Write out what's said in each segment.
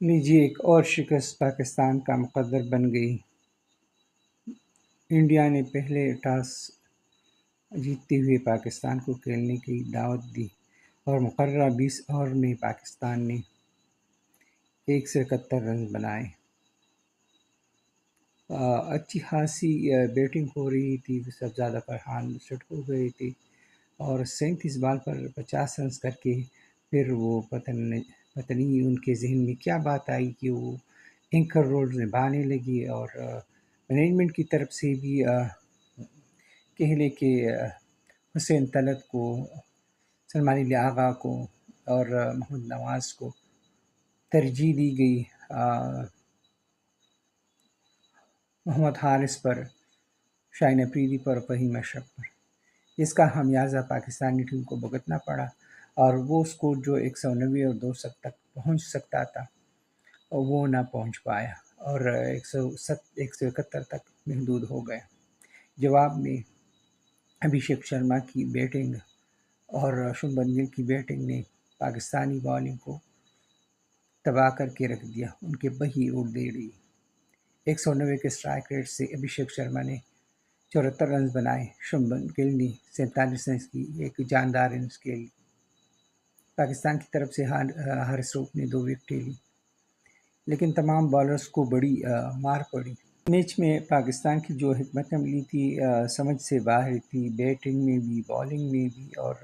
لیجیے ایک اور شکست پاکستان کا مقدر بن گئی۔ انڈیا نے پہلے ٹاس جیتتے ہوئے پاکستان کو کھیلنے کی دعوت دی اور مقررہ 20 اوور میں پاکستان نے 171 رنز بنائے۔ اچھی خاصی بیٹنگ ہو رہی تھی، صاحبزادہ فرحان سٹ ہو گئے تھے اور 37 بال پر 50 رنز کر کے پھر وہ پتہ نہیں ان کے ذہن میں کیا بات آئی کہ وہ اینکر رول نبھانے لگے، اور مینجمنٹ کی طرف سے بھی کہہ لے کہ حسین طلعت کو، سلمان علی آغا کو اور محمد نواز کو ترجیح دی گئی محمد حارث پر، شاہین افریدی پر، فہیم اشرف پر۔ اس کا خمیازہ پاکستانی ٹیم کو بھگتنا پڑا اور وہ اسکور جو 190 اور 200 تک پہنچ سکتا تھا وہ نہ پہنچ پایا اور 171 تک محدود ہو گئے۔ جواب میں ابھیشیک شرما کی بیٹنگ اور شبھمن گل کی بیٹنگ نے پاکستانی بالنگ کو تباہ کر کے رکھ دیا، ان کے بہی اڑ دے رہی۔ 190 کے اسٹرائک ریٹ سے ابھیشیک شرما نے 74 رنز بنائے، شبھمن گل نے 47 رنز کی ایک جاندار اننگز کھیلی۔ پاکستان کی طرف سے حارث روف نے 2 وکٹیں لی، لیکن تمام بالرز کو بڑی مار پڑی۔ میچ میں پاکستان کی جو حکمت عملی تھی سمجھ سے باہر تھی، بیٹنگ میں بھی، بالنگ میں بھی، اور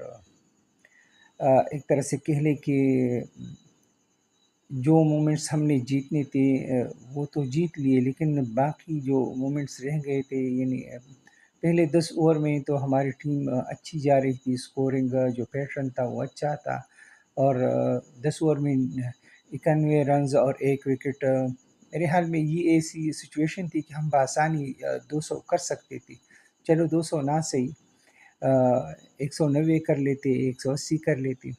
ایک طرح سے کہہ لیں کہ جو مومنٹس ہم نے جیتنے تھے وہ تو جیت لیے، لیکن باقی جو مومنٹس رہ گئے تھے، یعنی پہلے 10 اوور میں تو ہماری ٹیم اچھی جا رہی تھی، سکورنگ جو پیٹرن تھا وہ اچھا تھا، اور 10 اوور میں 91 رنز اور 1 وکٹ۔ میرے حال میں یہ ایسی سچویشن تھی کہ ہم بآسانی 200 کر سکتے تھے، چلو 200 نہ صحیح 190 کر لیتے، 180 کر لیتے،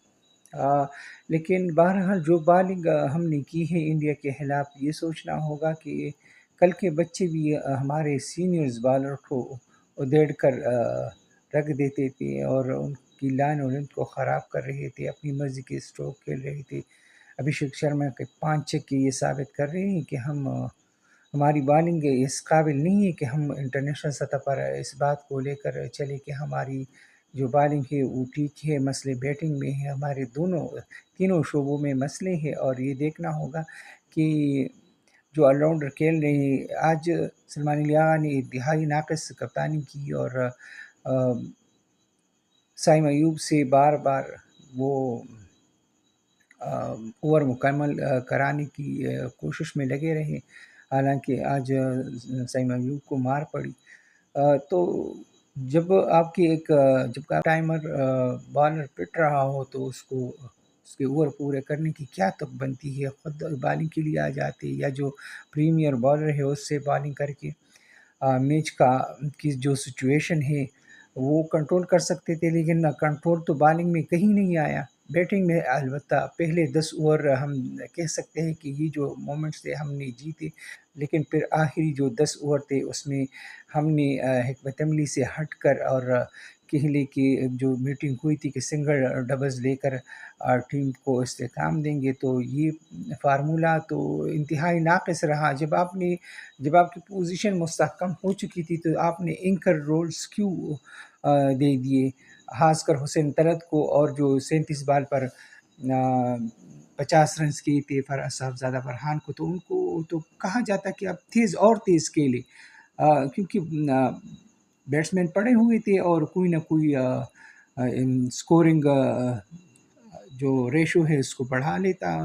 لیکن بہرحال جو بالنگ ہم نے کی ہے انڈیا کے خلاف، یہ سوچنا ہوگا کہ کل کے بچے بھی ہمارے سینئرز بالر کو ادھیڑ کر رکھ دیتے تھے اور ان کی لائن اور ان کو خراب کر رہے تھے، اپنی مرضی کے اسٹروک کھیل رہے تھے۔ ابھیشیک شرما کے 5 چھکے یہ ثابت کر رہے ہیں کہ ہماری بالنگ اس قابل نہیں ہے کہ ہم انٹرنیشنل سطح پر اس بات کو لے کر چلے کہ ہماری جو بالنگ ہے وہ ٹھیک ہے، مسئلے بیٹنگ میں ہے، ہمارے تینوں شعبوں میں مسئلے ہیں، اور یہ دیکھنا ہوگا کہ جو آل راؤنڈر کھیل رہے ہیں۔ آج سلمان علی آغا نے انتہائی ناقص کپتانی کی اور سائم ایوب سے بار بار وہ اوور مکمل کرانے کی کوشش میں لگے رہے، حالانکہ آج سائم ایوب کو مار پڑی۔ تو جب آپ کا ٹائمر بالر پٹ رہا ہو تو اس کے اوور پورے کرنے کی کیا تک بنتی ہے، خود بالنگ کے لیے آ جاتے، یا جو پریمیئر بالر ہے اس سے بالنگ کر کے میچ کی جو سچویشن ہے وہ کنٹرول کر سکتے تھے، لیکن کنٹرول تو بالنگ میں کہیں نہیں آیا۔ بیٹنگ میں البتہ پہلے 10 اوور ہم کہہ سکتے ہیں کہ یہ جو مومنٹس تھے ہم نے جیتے، لیکن پھر آخری جو 10 اوور تھے اس میں ہم نے حکمت عملی سے ہٹ کر اور کہہ لے کہ جو میٹنگ ہوئی تھی کہ سنگل ڈبلز لے کر ٹیم کو استحکام دیں گے، تو یہ فارمولہ تو انتہائی ناقص رہا۔ جب آپ کی پوزیشن مستحکم ہو چکی تھی تو آپ نے اینکر رولز کیوں دے دیے، خاص کر حسین طلعت کو، اور جو 37 بال پر 50 رنز کیے تھے صاحبزادہ فرحان کو، تو ان کو تو کہا جاتا کہ اب تیز کھیلے، کیونکہ بیٹسمین پڑے ہوئے تھے اور کوئی نہ کوئی سکورنگ جو ریشو ہے اس کو بڑھا لیتا،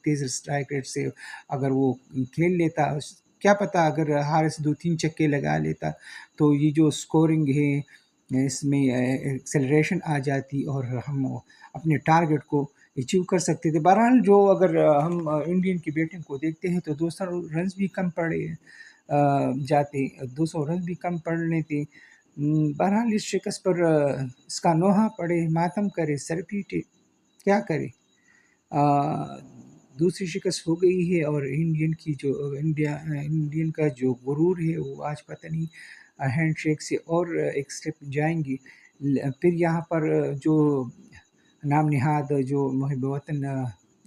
تیز اسٹرائک ریٹ سے اگر وہ کھیل لیتا، کیا پتہ اگر حارث 2-3 چھکے لگا لیتا تو یہ جو سکورنگ ہے اس میں ایکسلریشن آ جاتی اور ہم اپنے ٹارگٹ کو اچیو کر سکتے تھے۔ بہرحال جو اگر ہم انڈین کی بیٹنگ کو دیکھتے ہیں تو 200 رنز بھی کم پڑے جاتے، 200 رنز بھی کم پڑنے تھے۔ بہرحال اس شکست پر اس کا نوحہ پڑے، ماتم کرے، سر پیٹے، کیا کرے، دوسری شکست ہو گئی ہے، اور انڈین کا جو غرور ہے وہ آج پتہ نہیں ہینڈ شیک سے اور ایک سٹیپ جائیں گے۔ پھر یہاں پر جو نام نہاد جو محب وطن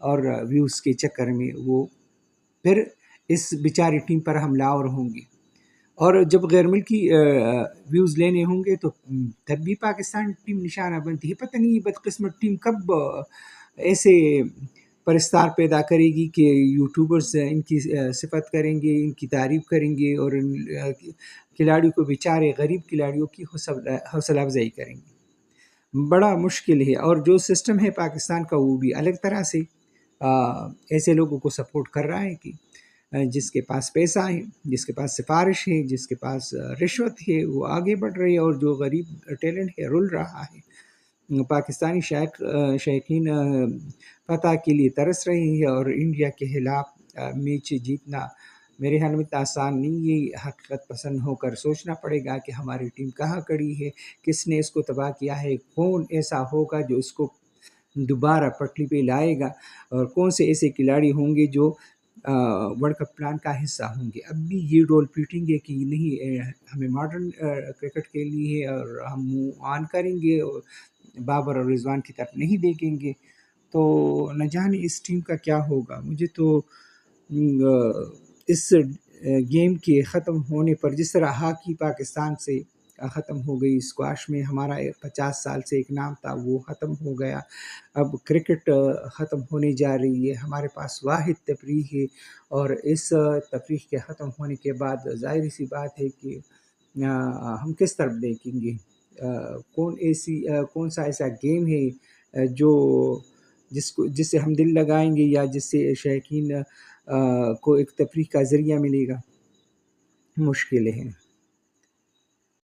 اور ویوز کے چکر میں وہ پھر اس بیچاری ٹیم پر حملہ آور ہوں گے، اور جب غیر ملکی ویوز لینے ہوں گے تو تب بھی پاکستان ٹیم نشانہ بنتی ہے۔ پتہ نہیں یہ بدقسمت ٹیم کب ایسے پرستار پیدا کرے گی کہ یوٹیوبرز ان کی صفت کریں گے، ان کی تعریف کریں گے، اور ان کھلاڑیوں کو، بیچارے غریب کھلاڑیوں کی حوصلہ افزائی کریں گے۔ بڑا مشکل ہے، اور جو سسٹم ہے پاکستان کا وہ بھی الگ طرح سے ایسے لوگوں کو سپورٹ کر رہا ہے کہ جس کے پاس پیسہ ہے، جس کے پاس سفارش ہے، جس کے پاس رشوت ہے، وہ آگے بڑھ رہے، اور جو غریب ٹیلنٹ ہے رول رہا ہے۔ پاکستانی شائقین فتح کے لیے ترس رہے ہیں، اور انڈیا کے خلاف میچ جیتنا میرے خیال میں اتنا آسان نہیں۔ یہ حقیقت پسند ہو کر سوچنا پڑے گا کہ ہماری ٹیم کہاں کھڑی ہے، کس نے اس کو تباہ کیا ہے، کون ایسا ہوگا جو اس کو دوبارہ پٹری پہ لائے گا، اور کون سے ایسے کھلاڑی ہوں گے جو ورلڈ کپ پلان کا حصہ ہوں گے۔ اب بھی یہ رول پیٹیں گے کہ نہیں، ہمیں ماڈرن کرکٹ کھیلنی ہے، اور ہم منہ آن کریں گے، اور بابر اور رضوان کی طرف نہیں دیکھیں گے، تو نہ جانے اس ٹیم کا کیا ہوگا۔ مجھے تو اس گیم کے ختم ہونے پر، جس طرح ہاکی پاکستان سے ختم ہو گئی، اسکواش میں ہمارا 50 سال سے ایک نام تھا وہ ختم ہو گیا، اب کرکٹ ختم ہونے جا رہی ہے۔ ہمارے پاس واحد تفریح ہے، اور اس تفریح کے ختم ہونے کے بعد ظاہر سی بات ہے کہ ہم کس طرف دیکھیں گے، کون سا ایسا گیم ہے جو جس سے ہم دل لگائیں گے، یا جس سے شائقین کو ایک تفریح کا ذریعہ ملے گا۔ مشکل ہے۔